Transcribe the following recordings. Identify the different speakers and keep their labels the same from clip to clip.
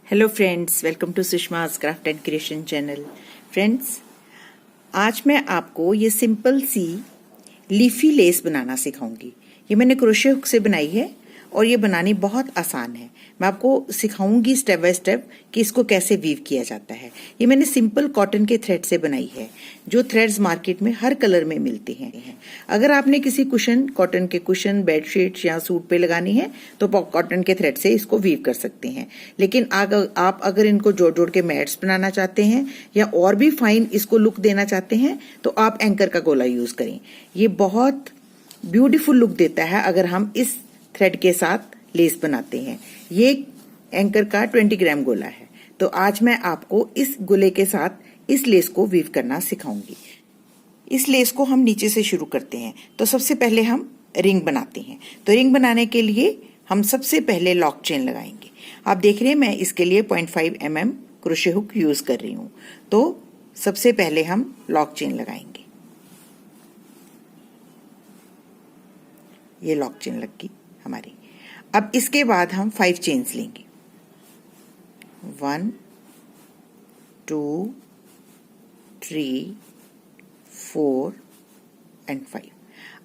Speaker 1: Hello friends, welcome to Sushma's craft and creation channel. Friends, आज मैं आपको ये सिंपल सी लीफी लेस बनाना सिखाऊंगी। ये मैंने क्रोशे हुक से बनाई है और ये बनानी बहुत आसान है। मैं आपको सिखाऊंगी स्टेप बाय स्टेप कि इसको कैसे वीव किया जाता है। ये मैंने सिंपल कॉटन के थ्रेड से बनाई है, जो थ्रेड्स मार्केट में हर कलर में मिलते हैं। अगर आपने किसी कुशन, कॉटन के कुशन, बेडशीट या सूट पे लगानी है तो कॉटन के थ्रेड से इसको वीव कर सकते हैं। लेकिन आप अगर इनको जोड़ जोड़ के मैट्स बनाना चाहते हैं या और भी फाइन इसको लुक देना चाहते हैं तो आप एंकर का गोला यूज करें। ये बहुत ब्यूटीफुल लुक देता है अगर हम इस थ्रेड के साथ लेस बनाते हैं। ये एंकर का 20 ग्राम गोला है। तो आज मैं आपको इस गोले के साथ इस लेस को वीव करना सिखाऊंगी। इस लेस को हम नीचे से शुरू करते हैं। तो सबसे पहले हम रिंग बनाते हैं। तो रिंग बनाने के लिए हम सबसे पहले लॉक चेन लगाएंगे। आप देख रहे हैं मैं इसके लिए 0.5 mm क्रोशे हुक यूज कर रही हूँ। तो सबसे पहले हम लॉक चेन लगाएंगे। ये लॉक चेन लग गई हमारी। अब इसके बाद हम 5 चेन्स लेंगे। 1 2 3 4 एंड 5।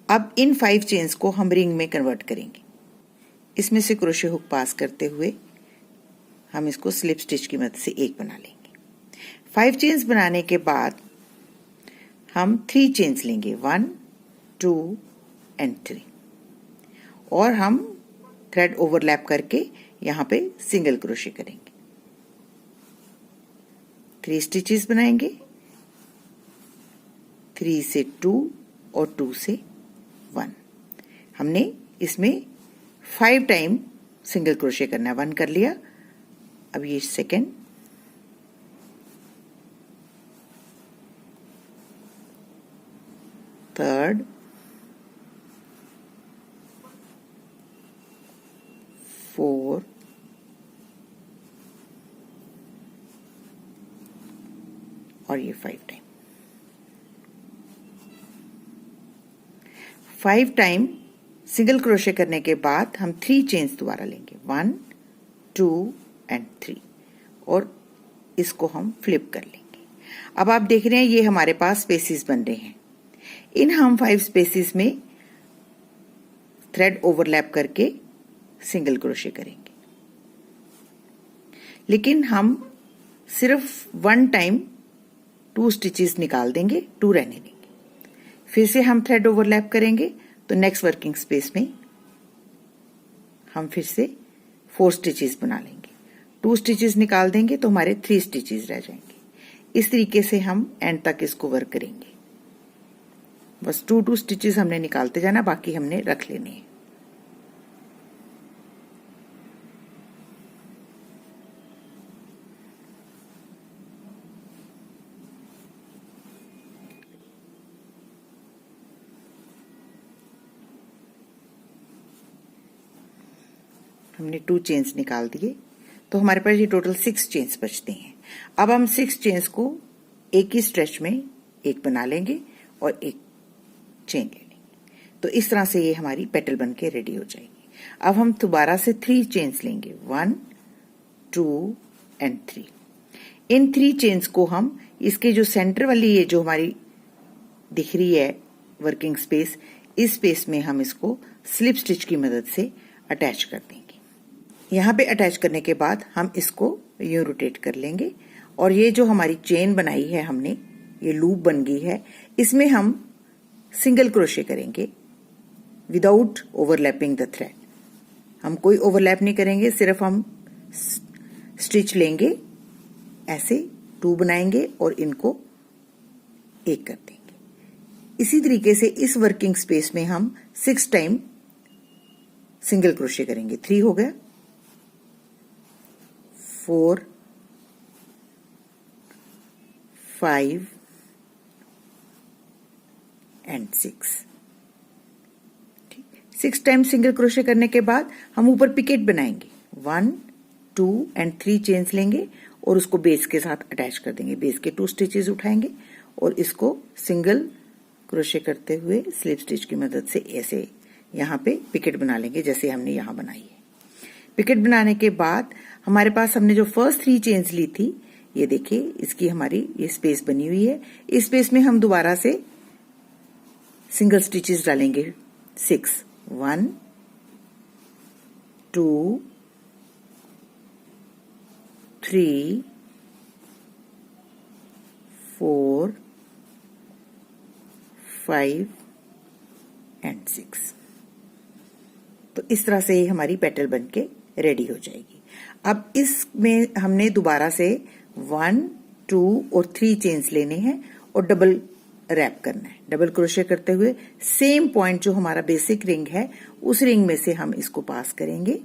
Speaker 1: अब इन 5 चेन्स को हम रिंग में कन्वर्ट करेंगे। इसमें से क्रोशे हुक पास करते हुए हम इसको स्लिप स्टिच की मदद से एक बना लेंगे। 5 चेन्स बनाने के बाद हम 3 चेन्स लेंगे, 1 2 एंड 3, और हम थ्रेड ओवरलैप करके यहाँ पे सिंगल क्रोशे करेंगे। 3 स्टिचेस बनाएंगे, 3 से 2 और 2 से 1। हमने इसमें 5 टाइम सिंगल क्रोशे करना है। 1 कर लिया, अब ये सेकेंड, थर्ड, फोर, और ये 5 टाइम। 5 टाइम सिंगल क्रोशे करने के बाद हम 3 चेन्स दोबारा लेंगे, 1 2 एंड 3, और इसको हम फ्लिप कर लेंगे। अब आप देख रहे हैं ये हमारे पास स्पेसिस बन रहे हैं। इन हम 5 स्पेसिस में थ्रेड ओवरलैप करके सिंगल क्रोशे करेंगे। लेकिन हम सिर्फ 1 टाइम 2 स्टिचेस निकाल देंगे, 2 रहने देंगे। फिर से हम थ्रेड ओवरलैप करेंगे तो नेक्स्ट वर्किंग स्पेस में हम फिर से 4 स्टिचेस बना लेंगे। 2 स्टिचेस निकाल देंगे तो हमारे 3 स्टिचेस रह जाएंगे। इस तरीके से हम एंड तक इसको वर्क करेंगे। बस 2 स्टिचेस हमने निकालते जाना, बाकी हमने रख लेने हैं। हमने 2 चेन्स निकाल दिए तो हमारे पास ये टोटल 6 चेन्स बचते हैं। अब हम 6 चेन्स को एक ही स्ट्रेच में एक बना लेंगे और एक चेन ले लेंगे। तो इस तरह से ये हमारी पेटल बन के रेडी हो जाएगी। अब हम दोबारा से 3 चेन्स लेंगे, 1 2 एंड 3। इन 3 चेन्स को हम इसके जो सेंटर वाली ये जो हमारी दिख रही है वर्किंग स्पेस, इस स्पेस में हम इसको स्लिप स्टिच की मदद से अटैच कर देंगे। यहाँ पे अटैच करने के बाद हम इसको यूं रोटेट कर लेंगे और ये जो हमारी चेन बनाई है हमने, ये लूप बन गई है, इसमें हम सिंगल क्रोशे करेंगे विदाउट ओवरलैपिंग द थ्रेड। हम कोई ओवरलैप नहीं करेंगे, सिर्फ हम स्टिच लेंगे, ऐसे 2 बनाएंगे और इनको एक कर देंगे। इसी तरीके से इस वर्किंग स्पेस में हम 6 टाइम सिंगल क्रोशे करेंगे। 3 हो गया, 4 5 एंड 6। 6 टाइम सिंगल क्रोशे करने के बाद हम ऊपर पिकेट बनाएंगे। 1 2 एंड 3 चेन्स लेंगे और उसको बेस के साथ अटैच कर देंगे। बेस के 2 स्टिचेस उठाएंगे और इसको सिंगल क्रोशे करते हुए स्लिप स्टिच की मदद से ऐसे यहाँ पे पिकेट बना लेंगे जैसे हमने यहाँ बनाई है। पिकेट बनाने के बाद हमारे पास हमने जो फर्स्ट 3 चेन्स ली थी, ये देखिए इसकी हमारी ये स्पेस बनी हुई है। इस स्पेस में हम दोबारा से सिंगल स्टिचेस डालेंगे 6, 1 2 3 4 5 एंड 6। तो इस तरह से ही हमारी पेटल बनके रेडी हो जाएगी। अब इसमें हमने दोबारा से 1 2 और 3 चेन्स लेने हैं और डबल रैप करना है। डबल क्रोशे करते हुए सेम पॉइंट जो हमारा बेसिक रिंग है उस रिंग में से हम इसको पास करेंगे।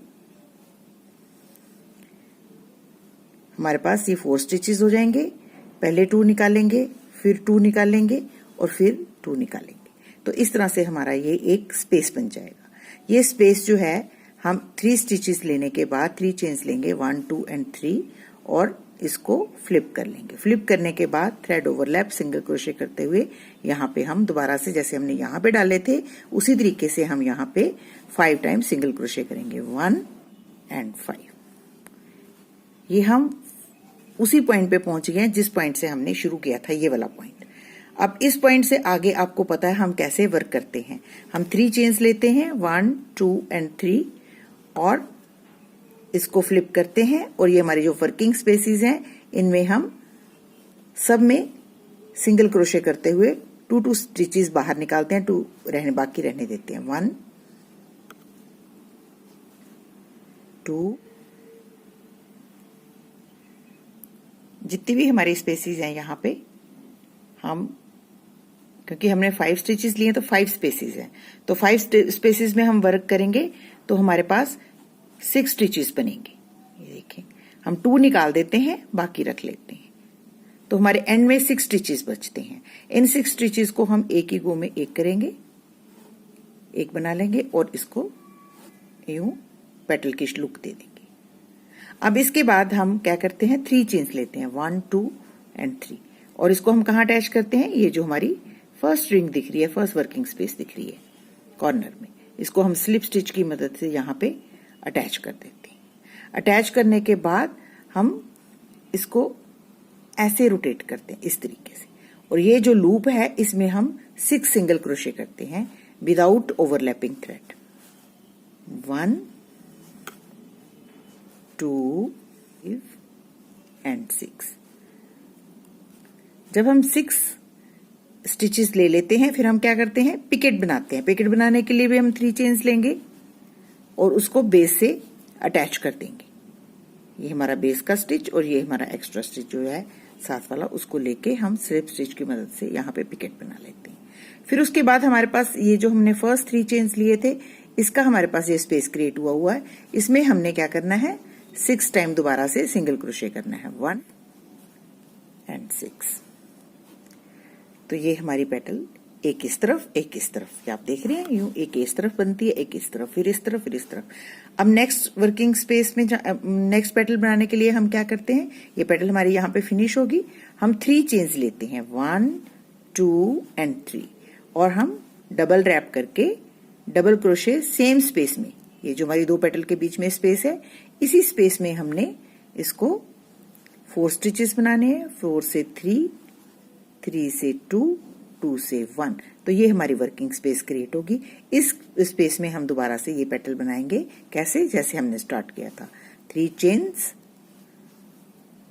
Speaker 1: हमारे पास ये 4 स्टिचेस हो जाएंगे। पहले 2 निकालेंगे, फिर 2 निकालेंगे और फिर 2 निकालेंगे। तो इस तरह से हमारा ये एक स्पेस बन जाएगा। ये स्पेस जो है हम 3 स्टिचेस लेने के बाद 3 चेन्स लेंगे 1 2 एंड 3 और इसको फ्लिप कर लेंगे। फ्लिप करने के बाद थ्रेड ओवरलैप सिंगल क्रोशे करते हुए यहाँ पे हम दोबारा से जैसे हमने यहाँ पे डाले थे उसी तरीके से हम यहाँ पे 5 टाइम सिंगल क्रोशे करेंगे 1 एंड 5। ये हम उसी पॉइंट पे पहुंच गए जिस पॉइंट से हमने शुरू किया था, ये वाला पॉइंट। अब इस पॉइंट से आगे आपको पता है हम कैसे वर्क करते हैं। हम 3 चेन्स लेते हैं 1 2 एंड 3 और इसको फ्लिप करते हैं और ये हमारे जो वर्किंग स्पेसेस हैं इनमें हम सब में सिंगल क्रोशे करते हुए 2 स्टिचेस बाहर निकालते हैं, 2 बाकी रहने देते हैं। 1 2 जितनी भी हमारी स्पेसेस हैं यहाँ पे हम, क्योंकि हमने 5 स्टिचेस लिए तो 5 स्पेसेस हैं, तो 5 स्पेसेस में हम वर्क करेंगे तो हमारे पास 6 स्टिचेस बनेंगे। ये देखें हम 2 निकाल देते हैं, बाकी रख लेते हैं, तो हमारे एंड में 6 स्टिचेस बचते हैं। इन 6 स्टिचेस को हम एक ही गो में एक करेंगे, एक बना लेंगे और इसको यूं पेटल की लुक दे देंगे। अब इसके बाद हम क्या करते हैं 3 चेन्स लेते हैं 1 2 एंड 3 और इसको हम कहाँ अटैच करते हैं, ये जो हमारी फर्स्ट रिंग दिख रही है, फर्स्ट वर्किंग स्पेस दिख रही है कॉर्नर में, इसको हम स्लिप स्टिच की मदद से यहाँ पे अटैच कर देते हैं। अटैच करने के बाद हम इसको ऐसे रोटेट करते हैं इस तरीके से और ये जो लूप है इसमें हम 6 सिंगल क्रोशे करते हैं विदाउट ओवरलैपिंग थ्रेड। 1 2 एंड 6। जब हम 6 स्टिचेस ले लेते हैं फिर हम क्या करते हैं पिकेट बनाते हैं। पिकेट बनाने के लिए भी हम 3 चेन्स लेंगे और उसको बेस से अटैच कर देंगे। ये हमारा बेस का स्टिच और ये हमारा एक्स्ट्रा स्टिच जो है साथ वाला, उसको लेके हम स्लिप स्टिच की मदद से यहाँ पे पिकेट बना लेते हैं। फिर उसके बाद हमारे पास ये जो हमने फर्स्ट 3 चेन्स लिए थे इसका हमारे पास ये स्पेस क्रिएट हुआ है। इसमें हमने क्या करना है 6 टाइम दोबारा से सिंगल क्रोशे करना है 1 एंड 6। तो ये हमारी पेटल एक इस तरफ एक इस तरफ, आप देख रहे हैं यूं एक इस तरफ बनती है, एक इस तरफ, फिर इस तरफ, फिर इस तरफ। अब नेक्स्ट वर्किंग स्पेस में नेक्स्ट पेटल बनाने के लिए हम क्या करते हैं, ये पेटल हमारी यहाँ पे फिनिश होगी, हम 3 चेन्स लेते हैं 1 2 एंड 3 और हम डबल रैप करके डबल क्रोशे सेम स्पेस में, ये जो हमारी 2 पेटल के बीच में स्पेस है इसी स्पेस में हमने इसको 4 स्टिचेस बनाने हैं, 4 से 3, 3 से 2, 2 से 1। तो ये हमारी वर्किंग स्पेस क्रिएट होगी। इस स्पेस में हम दोबारा से ये पेटल बनाएंगे कैसे, जैसे हमने स्टार्ट किया था 3 चेन्स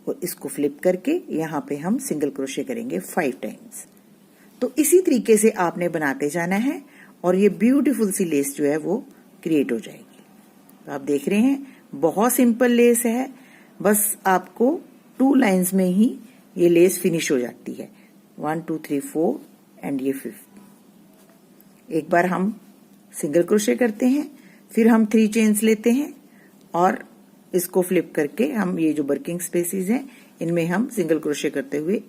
Speaker 1: और इसको फ्लिप करके यहाँ पे हम सिंगल क्रोशे करेंगे 5 टाइम्स। तो इसी तरीके से आपने बनाते जाना है और ये ब्यूटीफुल सी लेस जो है वो क्रिएट हो जाएगी। तो आप देख रहे हैं बहुत सिंपल लेस है, बस आपको 2 लाइंस में ही ये लेस फिनिश हो जाती है। 1 2 3 4 एंड ये 5th। एक बार हम सिंगल क्रोशे करते हैं, फिर हम 3 चेन्स लेते हैं और इसको फ्लिप करके हम ये जो वर्किंग स्पेसेस हैं इनमें हम सिंगल क्रोशे करते हुए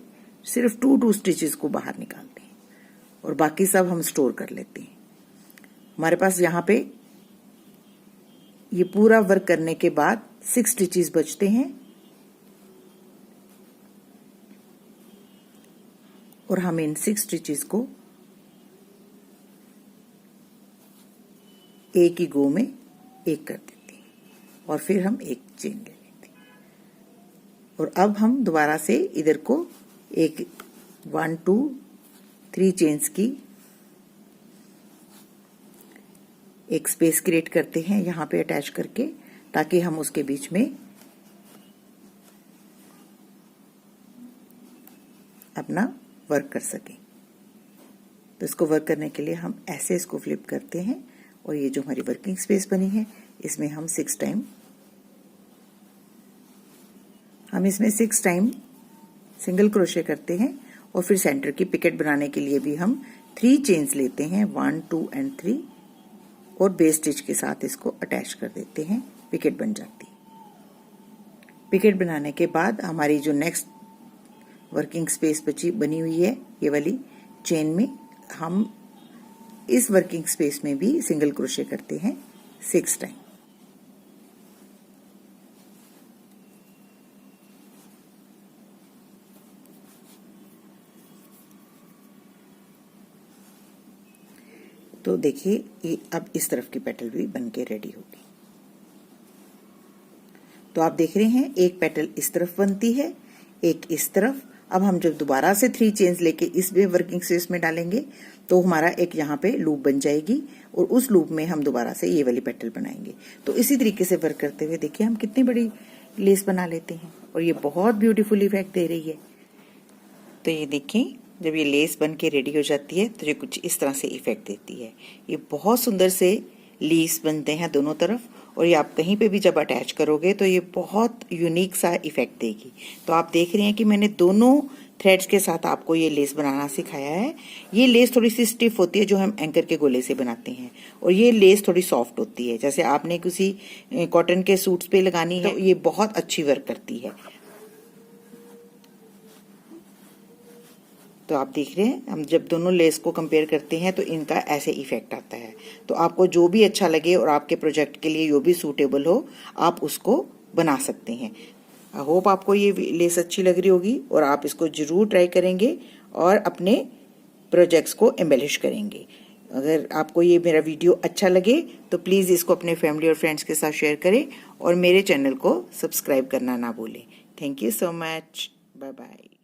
Speaker 1: सिर्फ 2 स्टिचेस को बाहर निकालते हैं और बाकी सब हम स्टोर कर लेते हैं। हमारे पास यहाँ पे ये पूरा वर्क करने के बाद 6 स्टिचेस बचते हैं और हम इन 6 स्टिचेस को एक ही गो में एक कर देते हैं। और फिर हम एक चेन ले लेते हैं। और अब हम दोबारा से इधर को एक 1 2 3 चेन्स की एक स्पेस क्रिएट करते हैं यहाँ पे अटैच करके, ताकि हम उसके बीच में अपना वर्क कर सकें। तो इसको वर्क करने के लिए हम ऐसे इसको फ्लिप करते हैं और ये जो हमारी वर्किंग स्पेस बनी है इसमें हम 6 टाइम सिंगल क्रोशे करते हैं। और फिर सेंटर की पिकेट बनाने के लिए भी हम 3 चेन्स लेते हैं, 1 2 एंड 3, और बेस स्टिच के साथ इसको अटैच कर देते हैं। पिकेट बन जाती है। पिकेट बनाने के बाद हमारी जो नेक्स्ट वर्किंग स्पेस बनी हुई है ये वाली चेन में, हम इस वर्किंग स्पेस में भी सिंगल क्रोशे करते हैं 6 टाइम। तो देखिए ये अब इस तरफ की पेटल भी बन के रेडी होगी। तो आप देख रहे हैं एक पेटल इस तरफ बनती है, एक इस तरफ। अब हम जब दोबारा से 3 चेन्स लेके इस वर्किंग स्पेस में डालेंगे तो हमारा एक यहाँ पे लूप बन जाएगी और उस लूप में हम दोबारा से ये वाली पेटल बनाएंगे। तो इसी तरीके से वर्क करते हुए देखिए हम कितनी बड़ी लेस बना लेते हैं और ये बहुत ब्यूटीफुल इफेक्ट दे रही है। तो ये देखें जब ये लेस बन के रेडी हो जाती है तो ये कुछ इस तरह से इफेक्ट देती है। ये बहुत सुंदर से लीव्स बनते हैं दोनों तरफ, और ये आप कहीं पे भी जब अटैच करोगे तो ये बहुत यूनिक सा इफेक्ट देगी। तो आप देख रहे हैं कि मैंने दोनों थ्रेड्स के साथ आपको ये लेस बनाना सिखाया है। ये लेस थोड़ी सी स्टिफ होती है जो हम एंकर के गोले से बनाते हैं, और ये लेस थोड़ी सॉफ्ट होती है, जैसे आपने किसी कॉटन के सूट्स पे लगानी है तो ये बहुत अच्छी वर्क करती है। तो आप देख रहे हैं हम जब दोनों लेस को कंपेयर करते हैं तो इनका ऐसे इफेक्ट आता है। तो आपको जो भी अच्छा लगे और आपके प्रोजेक्ट के लिए जो भी सूटेबल हो आप उसको बना सकते हैं। आई होप आपको ये लेस अच्छी लग रही होगी और आप इसको जरूर ट्राई करेंगे और अपने प्रोजेक्ट्स को एम्बेलिश करेंगे। अगर आपको ये मेरा वीडियो अच्छा लगे तो प्लीज़ इसको अपने फैमिली और फ्रेंड्स के साथ शेयर करें और मेरे चैनल को सब्सक्राइब करना ना भूलें। Thank you so much. Bye bye.